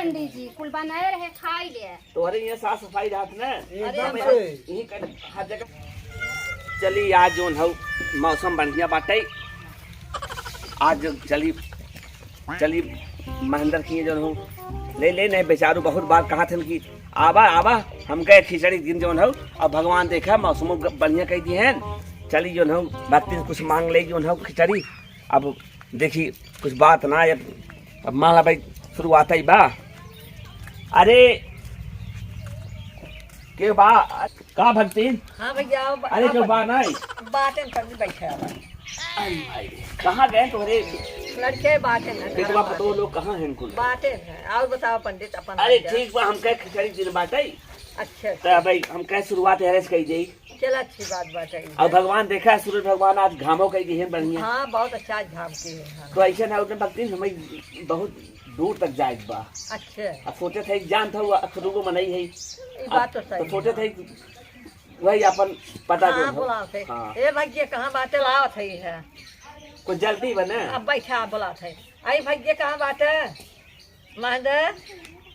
पंडित जी कुल बनाए रहे खाई ले तो अरे ये साफ सफाई रात न एकदम से हर जगह। चली आज जोन हो मौसम बढ़िया बाटे आज चली महेंद्र की जो हो ले नहीं बेचारू बहुत बार कहा थे कि आवा हम कहे खिचड़ी दिन जो हो अब भगवान देखा मौसम बढ़िया कह दी है चली जो हो भक्ति से कुछ मांग ले जो हो खिचड़ी। अब देखी कुछ बात ना अब मान ला भाई शुरुआत ही बा। अरे के बा का भक्ति। हाँ भैया अरे जो बा नहीं बातें कर बैठे कहाँ गए तुम्हारे लड़के बातें बेटवा पतो लोग कहाँ हैं कुल बातें हैं और बताओ पंडित अपन। अरे ठीक बा हम कहे खिचड़ी दिन बाटे अच्छा तो भाई हम कहे शुरुआत हरेस कही जाई। चल अच्छी बात बताइए। और भगवान देखा सूरज भगवान आज घामों कही दी है बढ़िया। हाँ बहुत अच्छा झाम के है। हाँ। तो ऐसे ना उतने भक्ति हमें बहुत दूर तक जाए बा। अच्छा अब सोचे थे जान था अखरूगो मनई है ये बात तो सही तो सोचे थे वही अपन पता हाँ जो बुला थे हाँ। ए भैया कहाँ बातें लावत है कुछ जल्दी बने अब बैठा बुला थे आई भैया कहाँ बात है महेंद्र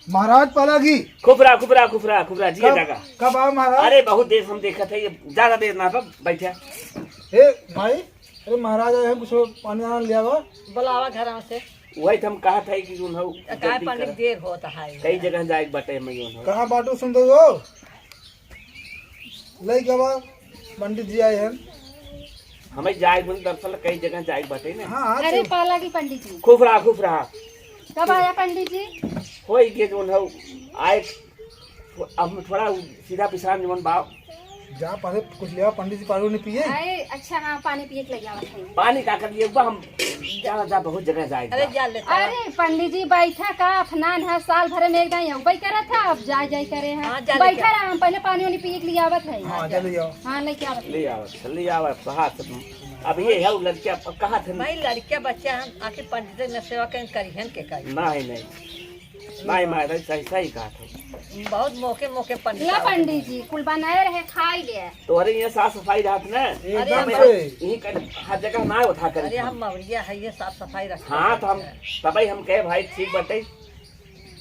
महाराज पालागी खुफरा जी जगह कब आओ महाराज। अरे बहुत देर हम देखा था ये ज्यादा देर ना बैठा। हे भाई अरे महाराज आए हैं कुछ पानी आना लिया हुआ बुलावा घर से वही तो हम कहा था कि जो हो काय पंडित देर होता है कई जगह जाए बटे में जो हो कहाँ बाटो सुन दो हो लई गवा पंडित जी आए हैं। हमें जाए बोले दरअसल कई जगह जाए बटे ना। हाँ अरे पाला की पंडित जी खुफ रहा कब आया पंडित जी। हो ये जो हो आए अब थोड़ा सीधा पिछड़ा निमन बाप जहाँ पासे कुछ लिया पंडित जी पानी नहीं पिए। अरे अच्छा हाँ पानी पिए के लगे आवत है। पानी का कर लिए हम जा बहुत जगह जाए अरे जा लेता अरे पंडित जी बैठा का अफनान है साल भर में एक दिन यही करा था अब जाए करे हैं हाँ, जा बैठा रहा हम पहले पानी वानी पिए के लिए आवत है। हाँ चलिए आओ। हाँ लेके आवत ले आओ कहा अब ये है लड़कियां कहा थे भाई लड़किया बच्चा हम आखिर पंडित ने सेवा करिहन के करी नहीं मैं सही कहा था। बहुत मौके पंडित ला पंडित जी कुल बनाए रहे खाई ले तो अरे ये साफ सफाई रात न एकदम अरे से यही हर जगह ना उठा कर। अरे हम मवरिया है ये साफ सफाई रखते हाँ तो हम तभी हम कहे भाई ठीक बटे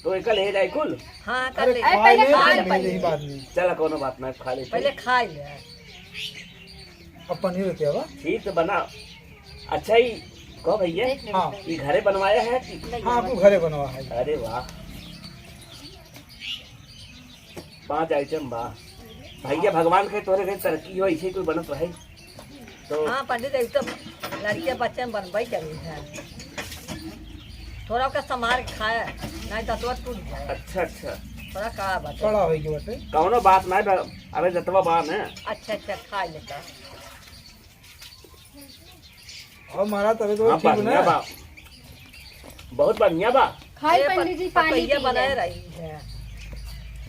तो एकल है जाए कुल। हाँ कर अरे ले खाए ले खा ले नहीं यही बात नहीं। चला कोनो बात नहीं खा ले पहले खाई ले अब पनीर होती है बा। ठीक तो बना अच्छा ही कहो भैया हाँ ये घरे बनवाया है कि हाँ आपको घरे बनवा है। अरे वाह 5 आइटम बा भैया भगवान के तोरे के तरक्की हो ऐसे कोई बनत रहे तो। हाँ पंडित एक तो लड़किया बच्चे में बनवाई करी है थोड़ा का संभाल के खाए नहीं तो तुरंत टूट जाए। अच्छा थोड़ा कड़ा बचे कड़ा होगी बटे। कौनो बात नहीं अरे जतवा बात है। अच्छा खा लेता और महाराज तभी तो हाँ, ठीक बढ़िया ना। बा बहुत बढ़िया बा खाई पंडित जी पानी पपैया पी बनाए ले। रही है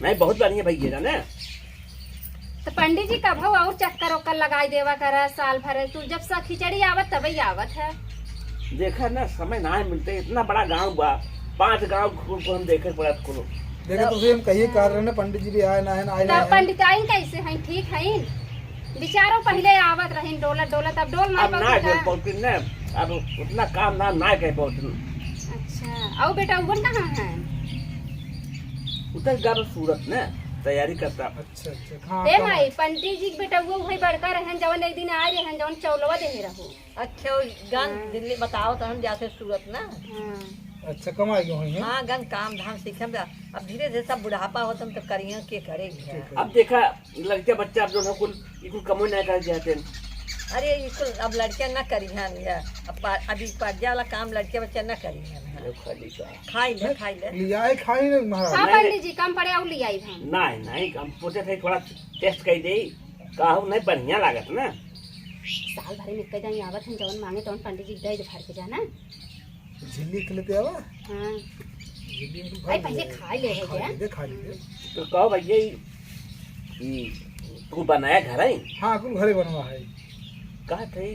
नहीं बहुत बढ़िया भैया जाने तो पंडित जी कब हो और चक्कर ओक्कर लगाई देवा करा साल भर तू जब सा खिचड़ी आवत तभी आवत है। देखा ना समय ना मिलते इतना बड़ा गांव बा 5 गांव घूम को हम देखे पड़ा को देखा तो हम कही कर रहे हैं पंडित जी भी आए ना है ना आए तब ना पंडित आई कैसे हैं ठीक हैं बिचारो पहले आवत रहे डोलत अब डोल ना अब ना कर पौती ने अब उतना काम ना कह पौती। अच्छा आओ बेटा उगन कहाँ है। उतर गाँव सूरत ने तैयारी करता। अच्छा हाँ ए भाई पंडित जी बेटा वो भाई बड़का रहन जवन एक दिन आ रहन जवन चौलवा दे रहो। अच्छा गन दिल्ली बताओ तो हम जाते सूरत ना। अच्छा कमाई क्यों है। हाँ गन काम धाम सीखे अब धीरे धीरे सब बुढ़ापा होता तो करिए के करेगी। अब देखा लड़के बच्चे अब जो है कुल इनको कमो नहीं कर जाते हैं। अरे इसको अब लड़कियां न करी हैं अब अभी पर्जा वाला काम लड़के बच्चे न करी हैं। खाई ले लिया है खाई नहीं महाराज। हाँ पंडित जी कम पड़े और ले आई हम। नहीं हम पूछे थे थोड़ा टेस्ट कर दे कहूँ नहीं बढ़िया लागत ना। साल भर में कई दिन आवत हैं जवन मांगे तवन पंडित जी दे भर के जाना। झिल्ली के लेते आवा हाँ झिल्ली में भाई पहले खा ले है क्या। खा लीजिए। तो कहो भैया तू बनाया घर है। हाँ कुल घरे बनवा है। कहा थे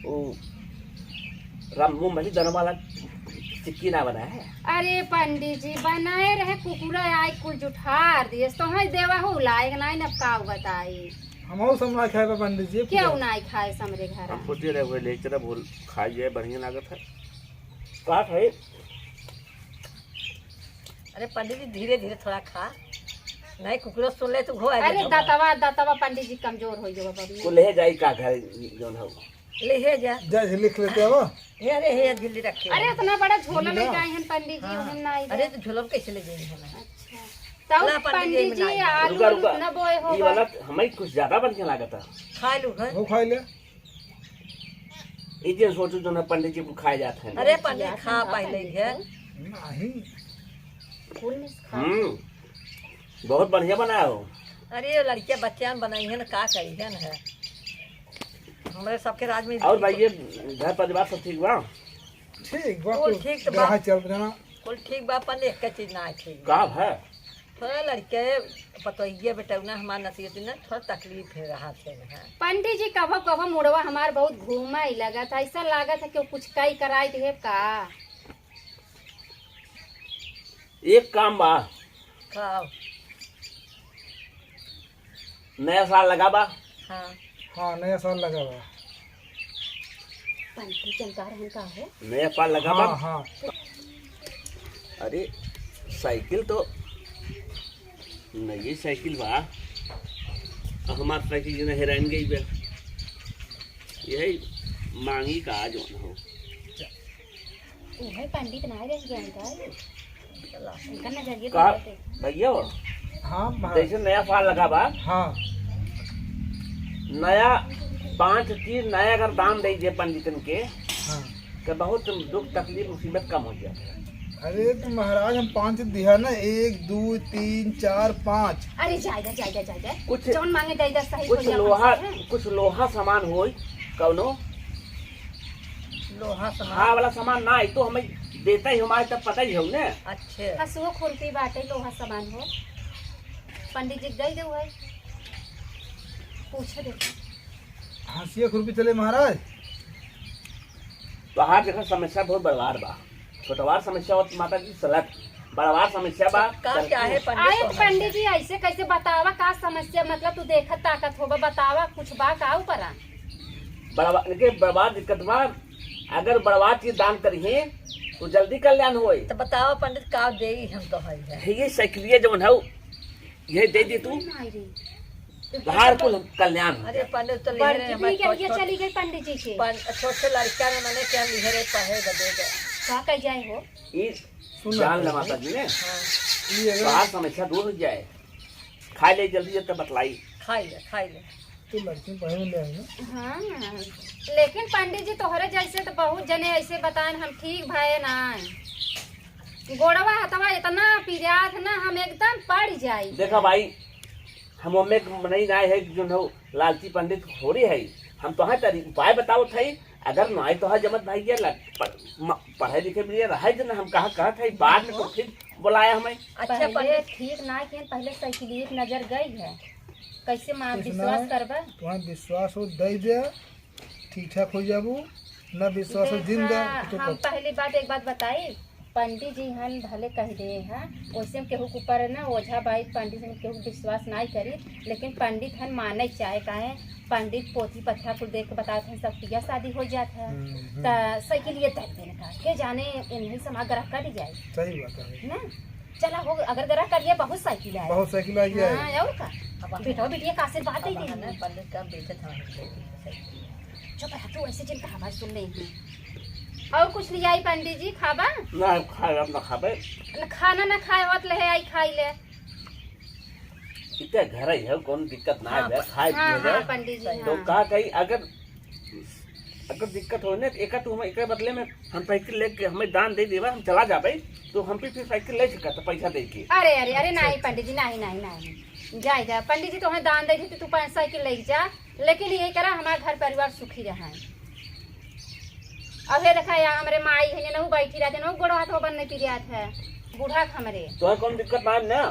वो राम मुंबई दन वाला चिक्की ना बनाया है। अरे पंडित जी बनाए रहे कुकुरा आए कुल जुठार दिए तो है देवा हो लायक नहीं न का बताई हम समझा खाए पंडित जी क्यों नहीं खाए समरे घर। हम पूछे रहे हुए ले चला बोल खाइए बढ़िया लागत है। कहा थे अरे पंडित जी धीरे धीरे थोड़ा खा, नहीं कुकरो सुन ले तो घो अरे दातवा पंडित जी कमजोर हो जाओ को बबी। ले जाई का घर जोन हो ले हे जा जय लिख लेते हो। हे, अरे हे दिल्ली रखे। अरे इतना बड़ा झोला ले गए हैं पंडित जी, उन्हें ना अरे तो झोला कैसे ले जाएंगे हम? अच्छा तो ला पंडित जी रुका आलू रुका न बोए ये होगा। वाला हमें कुछ ज्यादा बढ़िया लागता। खा लू घर। वो खाई ले। ये जो सोचो जो ना पंडित जी को खाए जाते हैं। अरे पंडित खा पहले है। नहीं फूल में से खा। बहुत बढ़िया बनाया हो। अरे ये लड़कियां बच्चा बनाई है ना, का करी है ना, हमारे सबके राज में। और भाई ये घर परिवार सब ठीक बा? ठीक बा कुल ठीक तो रहा बा। चल जाना। कुल ठीक बा, पर एक का चीज ना ठीक का है थोड़ा लड़के पतोहिए बेटा ना हमार नसीहत ना थोड़ा तकलीफ है रहा थे ना। पंडित जी कभो कभो मुड़वा हमार बहुत घूमा ही लगा था, ऐसा लगा था कि कुछ कई कराई थे का। एक काम बा, खाओ। नया साल लगा बा। हाँ हाँ नया साल लगा हुआ। पंडित जानकार हैं का है। नया साल लगा बा। हाँ हाँ अरे साइकिल तो नई साइकिल बा, हमार साइकिल जो हेरान गई बे, यही मांगी का जो हो। वही पंडित ना रह गए का, उनका नजरिए का तो बहुत भैया हाँ जैसे नया साल लगा बा, हाँ नया 5 चीज नया अगर दान दे दे पंडितन के हाँ। तो बहुत दुख तकलीफ मुसीबत कम हो जाए। अरे तो महाराज हम 5 दिया ना, 1 2 3 4 5। अरे जायदा कुछ जौन मांगे जायदा सही कुछ लोहा सामान हो कौनो लोहा सामान। हाँ वाला सामान ना आई तो हमें देता ही हमारे तब पता ही हो ने। अच्छे हसुओ खुरपी बाटे लोहा सामान हो, पंडित जी गई दे है पूछे देखो। हंसिया खुरपी चले महाराज। तो हाथ देखा समस्या बहुत बड़वार बा, छोटवार समस्या हो माता जी सलत, बड़वार समस्या बा। का क्या है आए पंडित? पंडित जी ऐसे कैसे बतावा का समस्या, मतलब तू देखत ताकत होगा, बतावा कुछ बा का ऊपरा। बड़वार दिक्कत बा, अगर बड़वार चीज दान करिए तो जल्दी कल्याण होए। तो बताओ पंडित का दे हम तो है। ये साइकिलिया जो है ये दे दी तू बाहर कुल कल्याण हो। अरे पंडित तो बड़की लिहरे भी के लिए हमारे चली गई पंडित जी के छोटे लड़का ने मैंने क्या लिहरे पढ़े दे गए। का कह जाए हो। ये सुन जान ले माता जी ने हाँ ये अगर बाहर समस्या दूर हो जाए। खा ले जल्दी जब तक बतलाई। खाई ले। तो लड़की पढ़े में ले आई ना। हाँ लेकिन पंडित जी तोहरे जैसे तो बहुत जने ऐसे बताए हम ठीक भाई ना, गोड़वा हथवा इतना पिरात ना हम एकदम पड़ जाई। देखा भाई हम में नहीं ना है जो है लालची पंडित हो रही है, हम तो है तरी उपाय बताओ थे। अगर ना तो है जमत भाई ये पढ़े लिखे में रहे जो हम कहा थे, बाद में तो फिर बुलाया हमें। अच्छा पहले पंडित ठीक ना किन, पहले साइकिल एक नजर गई है, कैसे माँ कितना? विश्वास करबा। तुम्हारा विश्वास हो दे दे ठीक ठाक हो जाबू, न विश्वास हो जिंदा तो हम पहली बात एक बात बताई, पंडित जी हन भले कह दे हैं वैसे केहू के ऊपर ना ओझा बाई पंडित जी केहू विश्वास नहीं करी, लेकिन पंडित हन माने चाहे काहे पंडित पोथी पत्थर को देख के बताते हैं सब किया शादी हो जाता है। तो साइकिल ये तक देने का के जाने इन्हीं से ग्रह कट जाए। सही बात है ना चला हो अगर ग्रह करिए बहुत साइकिल है। बहुत साइकिल आ गया है। हाँ, और का बेटा बिटिया का आशीर्वाद दे अब दे। पंडित का बेटे था चुप रह तू, ऐसे जिनका आवाज सुन रही है। और कुछ ले आई पंडित जी खाबा ना खाए अपना खाबे खाना ना खाए होत ले आई खाई ले। इतने घर ही है कौन दिक्कत ना है खाए हाँ पिए हाँ गए। पंडित जी तो हाँ। कहा कही अगर दिक्कत हो ना एक तू एक बदले में हम साइकिल लेके हमें दान दे देवा, हम चला जाबे तो हम फिर साइकिल ले सका तो पैसा दे के। अरे अरे अरे नहीं पंडित जी नहीं नहीं नहीं जाए जा पंडित जी तुम्हें दान दे दी तू 5 साइकिल ले जा, लेकिन ये करा हमारा घर परिवार सुखी रहा। अब ये देखा यहाँ हमारे माई है ना बैठी रहते ना गोड़ हाथ बनने पी जात है बूढ़ा हमारे। तो कौन दिक्कत ना है ना।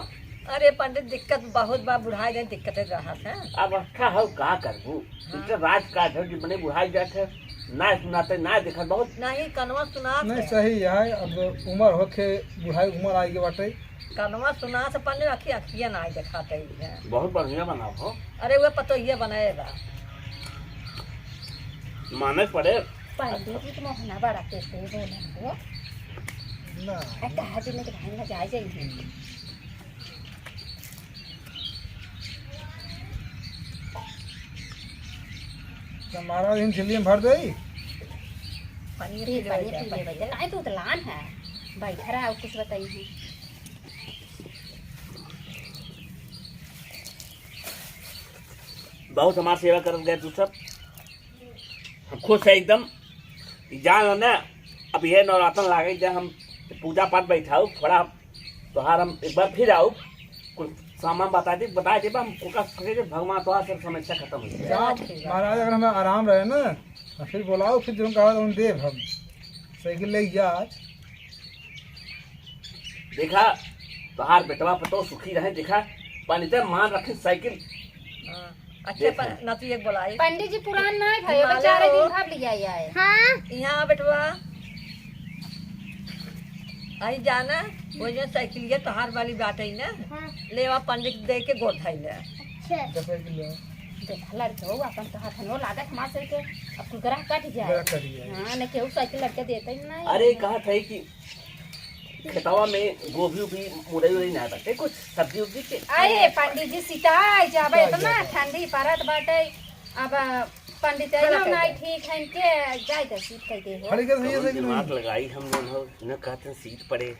अरे पंडित दिक्कत बहुत बार बुढ़ाई नहीं दिक्कत रहा है। अब अच्छा हो का करबू इतना राजकाज है कि बने बुढ़ाई जाते ना सुनाते ना देखा बहुत नहीं कनवा सुना नहीं सही है। अब उम्र होके बुढ़ाई उम्र आई के बाटे कनवा सुना से पंडित अखिया ना दिखाते है। बहुत बढ़िया बनाओ हो अरे वो पतो ये बनाएगा माने पड़े। पंडित जी तो मोहना बड़ा कहते बोला ना कहा दिन के भाई ना जाए जाइए तो महाराज इन झिल्ली में भर दे पानी पी ले बजे काहे तू उतलान है बैठा रहा और कुछ बताइए बहुत हमारी सेवा कर गए तू सब, हम खुश है एकदम। जान ना अब ये नवरात्र लागे जब हम पूजा पाठ बैठाऊ थोड़ा तोहार हम एक बार फिर आओ कुछ सामान बता दे हम भगवान तो सब समस्या खत्म हो जाए। महाराज अगर हमें आराम रहे ना तो फिर बुलाओ, फिर जो कहा तो देव हम साइकिल ले जा। देखा तोहार बेटवा पतो सुखी रहे, देखा पंडित मान रखे साइकिल। अच्छा पर ना तू एक बोलाई पंडित जी पुरान ना है बेचारे दिन भाग लिया है। हाँ यहाँ बेटवा आई जाना वो जो साइकिल ये तोहार वाली बात है ना लेवा पंडित दे के गोद धाई ले। देखा लड़के हो अपन तो हाथ में लागत मार से के अब कुल ग्रह कट जाए। हां न केहू साइकिल लड़के देते ही नहीं। अरे कहा था कि खेतवा में गोभी भी मुरई ना आते कुछ सब्जी उब्जी के। अरे पंडित जी सिताई जाबे इतना ठंडी परत बाटे अब पंडित जी नहीं ठीक है इनके जाए तो सीट कह दे हो। खड़ी कर सही है दिमाग लगाई हम लोग हो न कहते सीट पड़े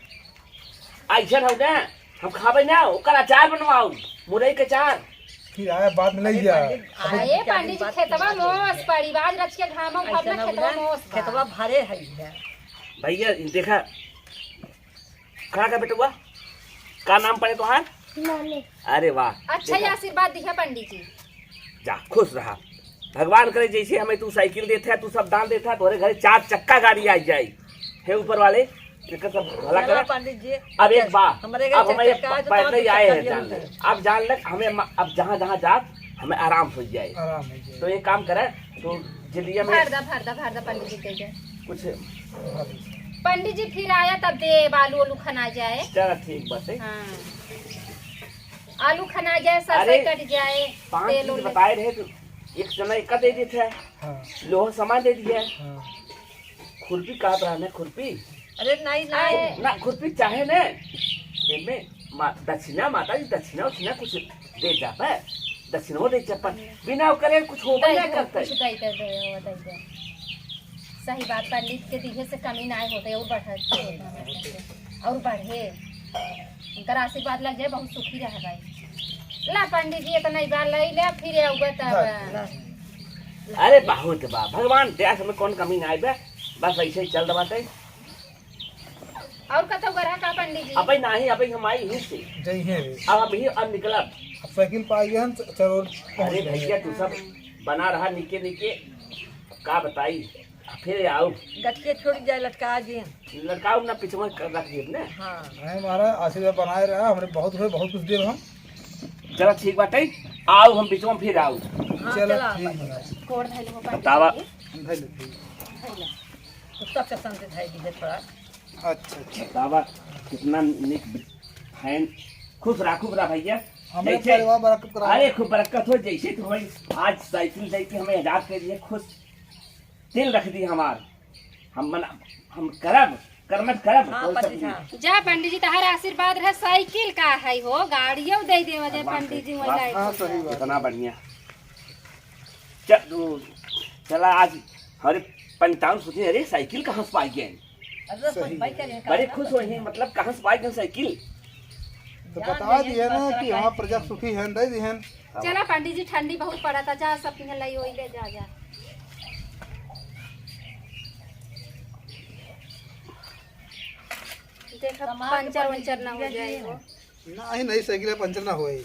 ऐसा हो ना हम खाबे ना ओकर अचार बनवाओ मुरई के अचार फिर आया बाद में ले जा। अरे पंडित जी खेतवा मोस परिवार रच के घामो घर में खेतवा मोस खेतवा भरे है भैया देखा कहाँ का बेटुआ का नाम पड़े तुहार? अरे वाह अच्छा ये आशीर्वाद दिया पंडित जी। जा खुश रहा भगवान करे जैसे हमें तू साइकिल देता है तू सब दान देता है तोरे घर 4 चक्का गाड़ी आ जाए हे ऊपर वाले सब भला करे पंडित जी। अब एक बात अब हमें पहले ही आए हैं जान ले अब जान ले हमें अब जहाँ जहाँ जा हमें आराम हो जाए। तो एक काम करे तो जल्दी में भर दा पंडित जी के कुछ पंडित जी फिर आया तब दे आलू आलू खना जाए। चल ठीक बस है हाँ आलू खना जाए सरसों कट जाए 5 चीज बताए रहे तो एक समय का दे देते हैं। हाँ लोहा सामान दे दिया हाँ खुरपी कहा रहा है खुरपी अरे नहीं नहीं ना खुरपी चाहे न में दक्षिणा माता जी दक्षिणा उछिना कुछ दे जाता है दक्षिणा दे चप्पल बिना करे कुछ हो नहीं करता है। सही बात पंडित के दिहे से कमी ना होते और बढ़े और बढ़े उनका आशीर्वाद लग जाए बहुत सुखी रह गई। ला पंडित जी इतना ही बार ले ले फिर आऊगा तब। अरे बहुत बा भगवान दया से कौन कमी ना आई बे बस ऐसे ही चल दबाते और कतो गरा का पंडित जी अबे नहीं अबे हम आई ही से जय है अब अभी अब निकला अब साइकिल पाई गए चलो। अरे भैया तू सब बना रहा निके निके का बताई फिर आओ गटके छोड़ जाए लटका जी लड़काओ ना पिछवा कर रख दिए ना। हाँ नहीं महाराज आशीर्वाद बनाए रहा हमने बहुत कुछ देर हम। चलो ठीक बात है आओ हम पिछवा फिर आओ। चलो ठीक है कोड धैले हो बतावा पंडित जी उसका पसंद है दीजिए थोड़ा। अच्छा बतावा कितना निक फैन खुश रहा भैया हमें परिवार बरकत करा। अरे खूब बरकत हो जैसे तो भाई आज साइकिल दे के हमें आजाद कर दिए खुश दिल रख दी हमार हम करब कर्मत करब हाँ, कोई जा पंडित जी तहार आशीर्वाद रहे साइकिल का है हो गाड़ियों दे दे वजह पंडित जी हाँ सही बात इतना बढ़िया चला आज हमारे पंडितान सोचे अरे साइकिल कहाँ से पाई गए बड़े खुश हुए हैं मतलब कहाँ से पाई गए साइकिल तो बता दिए ना कि हाँ प्रजा सुखी है दे दी है। चला पंडित जी ठंडी बहुत पड़ा था जा सब पिन लाई होई ले जा देखा पंचर वंचर ना हो जाए हो नहीं नहीं साइकिल पंचर ना होए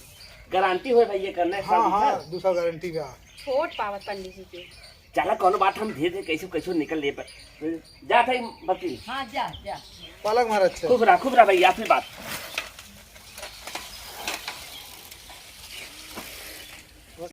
गारंटी हो भैया करना है हाँ हाँ दूसरा गारंटी का छोट पावत पंडित जी के चला कौन बात हम धीरे धीरे कैसे कैसे निकल ले पर जा था वकील। हाँ जा पालक महाराज खूब रहा भैया अपनी बात